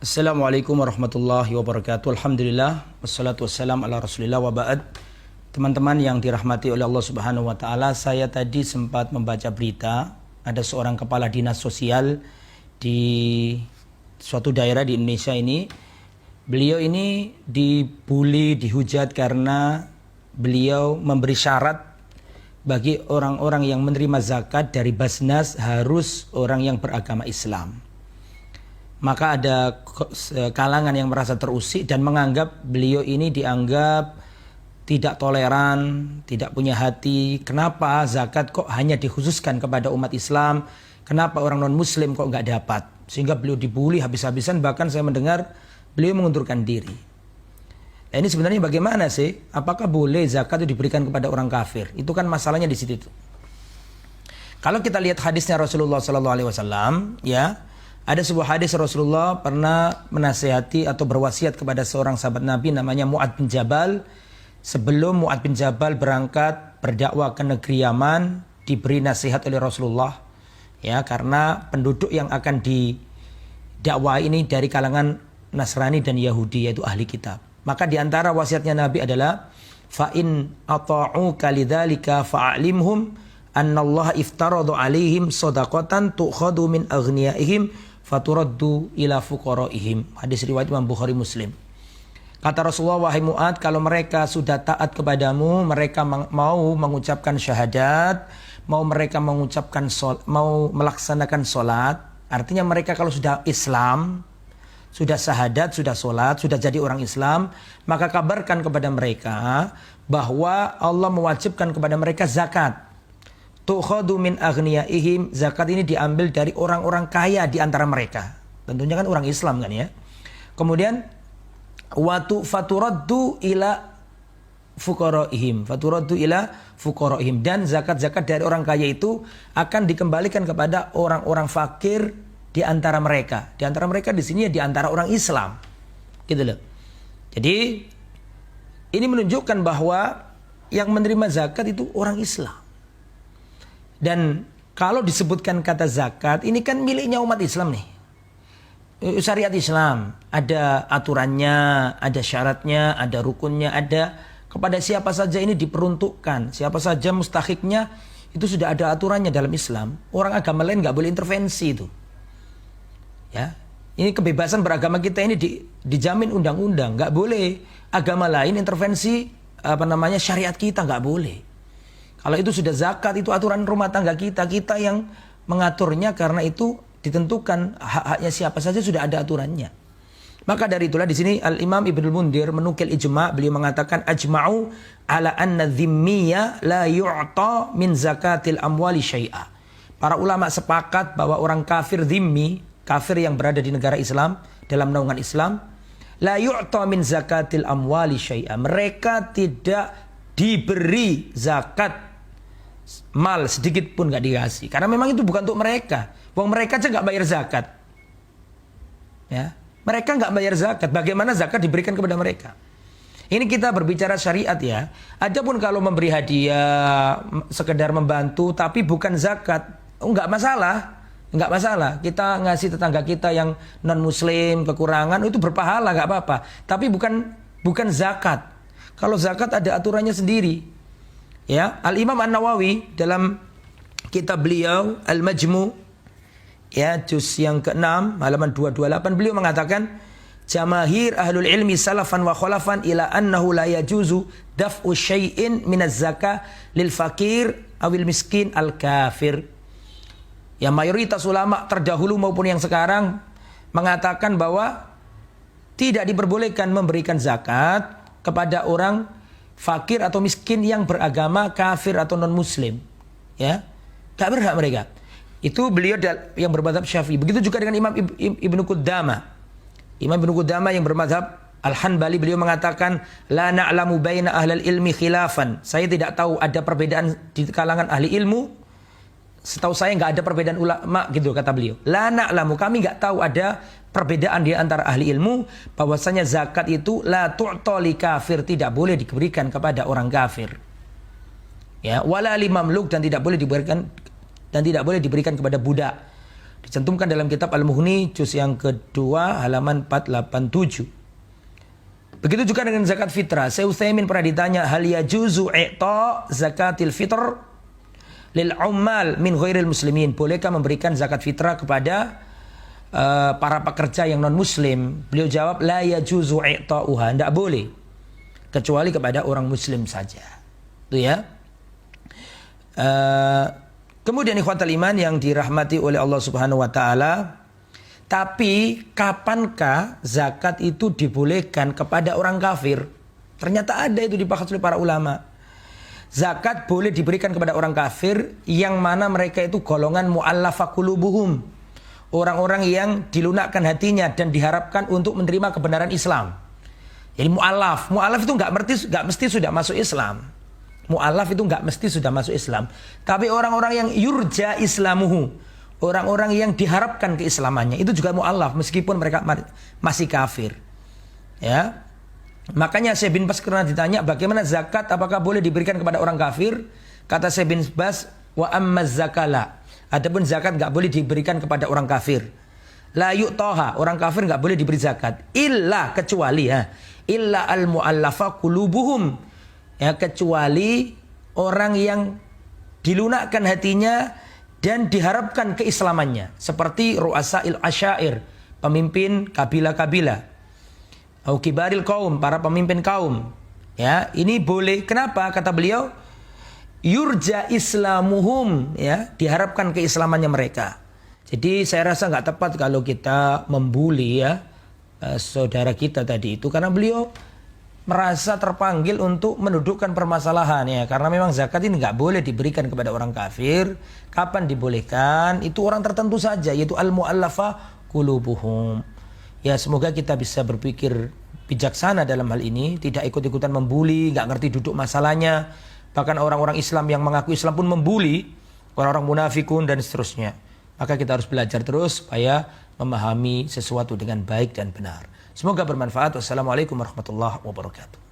Assalamualaikum warahmatullahi wabarakatuh. Alhamdulillah wassalatu wassalam ala Rasulillah wa ba'd. Teman-teman yang dirahmati oleh Allah Subhanahu wa taala, saya tadi sempat membaca berita ada seorang kepala dinas sosial di suatu daerah di Indonesia ini. Beliau ini dibully, dihujat karena beliau memberi syarat bagi orang-orang yang menerima zakat dari Basnas harus orang yang beragama Islam. Maka ada kalangan yang merasa terusik dan menganggap beliau ini dianggap tidak toleran, tidak punya hati. Kenapa zakat kok hanya dikhususkan kepada umat Islam? Kenapa orang non-muslim kok nggak dapat? Sehingga beliau dibully habis-habisan, bahkan saya mendengar beliau mengundurkan diri. Nah, ini sebenarnya bagaimana sih? Apakah boleh zakat itu diberikan kepada orang kafir? Itu kan masalahnya di situ. Kalau kita lihat hadisnya Rasulullah SAW, ya, ada sebuah hadis Rasulullah pernah menasihati atau berwasiat kepada seorang sahabat Nabi namanya Mu'ad bin Jabal. Sebelum Mu'ad bin Jabal berangkat berdakwah ke negeri Yaman, diberi nasihat oleh Rasulullah, ya, karena penduduk yang akan didakwah ini dari kalangan Nasrani dan Yahudi, yaitu ahli kitab. Maka di antara wasiatnya Nabi adalah fa in ata'uka lidzalika fa'alimhum annallaha iftaradu alaihim shadaqatan tu'khadu min aghniyaihim faturaddu ila fuqaraihim. Hadis riwayat Imam Bukhari Muslim. Kata Rasulullah, wahai Mu'ad, kalau mereka sudah taat kepadamu, mereka mau mengucapkan syahadat, mau mereka mau melaksanakan sholat, artinya mereka kalau sudah Islam, sudah syahadat, sudah sholat, sudah jadi orang Islam, maka kabarkan kepada mereka bahwa Allah mewajibkan kepada mereka zakat. Tu'khadu min aghniyaihim, zakat ini diambil dari orang-orang kaya di antara mereka. Tentunya kan orang Islam kan ya. Kemudian faturaddu ila fuqaraihim, faturaddu ila fuqaraihim, dan zakat-zakat dari orang kaya itu akan dikembalikan kepada orang-orang fakir di antara mereka. Di antara mereka di sini ya di antara orang Islam. Gitu loh. Jadi ini menunjukkan bahwa yang menerima zakat itu orang Islam. Dan kalau disebutkan kata zakat, ini kan miliknya umat Islam nih. Syariat Islam, ada aturannya, ada syaratnya, ada rukunnya, ada kepada siapa saja ini diperuntukkan. Siapa saja mustahiknya, itu sudah ada aturannya dalam Islam. Orang agama lain nggak boleh intervensi itu. Ya, ini kebebasan beragama kita ini dijamin undang-undang, nggak boleh agama lain intervensi syariat kita, nggak boleh. Kalau itu sudah zakat, itu aturan rumah tangga kita yang mengaturnya, karena itu ditentukan hak-haknya siapa saja sudah ada aturannya. Maka dari itulah di sini Al-Imam Ibnul Mundhir menukil ijma', beliau mengatakan ajma'u ala anna dhimmiya la yu'ta min zakatil amwali syai'a. Para ulama sepakat bahwa orang kafir dhimmi, kafir yang berada di negara Islam, dalam naungan Islam, la yu'ta min zakatil amwali syai'a. Mereka tidak diberi zakat mal sedikit pun, nggak dikasih, karena memang itu bukan untuk mereka. Wong mereka aja nggak bayar zakat, ya, mereka nggak bayar zakat. Bagaimana zakat diberikan kepada mereka? Ini kita berbicara syariat ya. Adapun kalau memberi hadiah, sekedar membantu, tapi bukan zakat, nggak masalah. Nggak masalah, kita ngasih tetangga kita yang non-muslim kekurangan, itu berpahala, nggak apa-apa. Tapi bukan zakat. Kalau zakat ada aturannya sendiri. Ya, Al-Imam An-Nawawi dalam kitab beliau Al-Majmu', ya, juz yang ke-6 halaman 228, beliau mengatakan jamahir ahlul ilmi salafan wa khalafan ila annahu la yajuzu daf'u syai'in minaz zakah lil fakir awil miskin al kafir. Ya, mayoritas ulama terdahulu maupun yang sekarang mengatakan bahwa tidak diperbolehkan memberikan zakat kepada orang fakir atau miskin yang beragama kafir atau non-muslim. Ya, tak berhak mereka. Itu beliau yang bermadzhab Syafi'i. Begitu juga dengan Imam Ibnu Qudamah. Imam Ibnu Qudamah yang bermadzhab Al-Hanbali, beliau mengatakan la na'lamu baina ahlil ilmi khilafan. Saya tidak tahu ada perbedaan di kalangan ahli ilmu. Setahu saya nggak ada perbedaan ulama, gitu kata beliau. La na'lamu, kami nggak tahu ada perbedaan di antara ahli ilmu bahwasanya zakat itu la tu'ta li kafir, tidak boleh diberikan kepada orang kafir. Ya, wala li mamluk, dan tidak boleh diberikan kepada budak. Dicantumkan dalam kitab Al-Mughni juz yang kedua halaman 487. Begitu juga dengan zakat fitrah. Syekh Utsaimin pernah ditanya, hal yajuzu i'ta zakatil fitr lil ummal min ghairil muslimin? Bolehkah memberikan zakat fitrah kepada para pekerja yang non muslim? Beliau jawab, la yajuzu i'ta'uha, tidak boleh kecuali kepada orang muslim saja. Itu ya. Kemudian ikhwatal iman yang dirahmati oleh Allah Subhanahu wa taala, tapi kapankah zakat itu dibolehkan kepada orang kafir? Ternyata ada itu dibahas oleh para ulama. Zakat boleh diberikan kepada orang kafir yang mana mereka itu golongan mu'allafa qulubuhum, orang-orang yang dilunakkan hatinya dan diharapkan untuk menerima kebenaran Islam. Jadi mu'allaf itu nggak mesti sudah masuk Islam. Mu'allaf itu nggak mesti sudah masuk Islam. Tapi orang-orang yang yurja islamuhu, orang-orang yang diharapkan keislamannya, itu juga mu'allaf meskipun mereka masih kafir. Ya. Makanya Syekh bin Baz pernah ditanya, bagaimana zakat, apakah boleh diberikan kepada orang kafir? Kata Syekh bin Baz, wa ammaz zakala. Adapun zakat nggak boleh diberikan kepada orang kafir. La yu'taha, orang kafir nggak boleh diberi zakat. Illa, kecuali ya. Illa al-mu'allafa qulubuhum. Ya, kecuali orang yang dilunakkan hatinya dan diharapkan keislamannya. Seperti ru'asa'il asyair, pemimpin kabilah-kabilah. Au kibaril kaum, para pemimpin kaum. Ya, ini boleh. Kenapa? Kata beliau, yurja islamuhum, ya, diharapkan keislamannya mereka. Jadi saya rasa nggak tepat kalau kita membuli ya saudara kita tadi itu, karena beliau merasa terpanggil untuk mendudukkan permasalahan ya, karena memang zakat ini nggak boleh diberikan kepada orang kafir. Kapan dibolehkan? Itu orang tertentu saja, yaitu al-mu'allafa qulubuhum. Ya, semoga kita bisa berpikir bijaksana dalam hal ini, tidak ikut-ikutan membuli, nggak ngerti duduk masalahnya. Bahkan orang-orang Islam yang mengaku Islam pun membuli orang-orang munafikun dan seterusnya. Maka kita harus belajar terus supaya memahami sesuatu dengan baik dan benar. Semoga bermanfaat. Wassalamualaikum warahmatullahi wabarakatuh.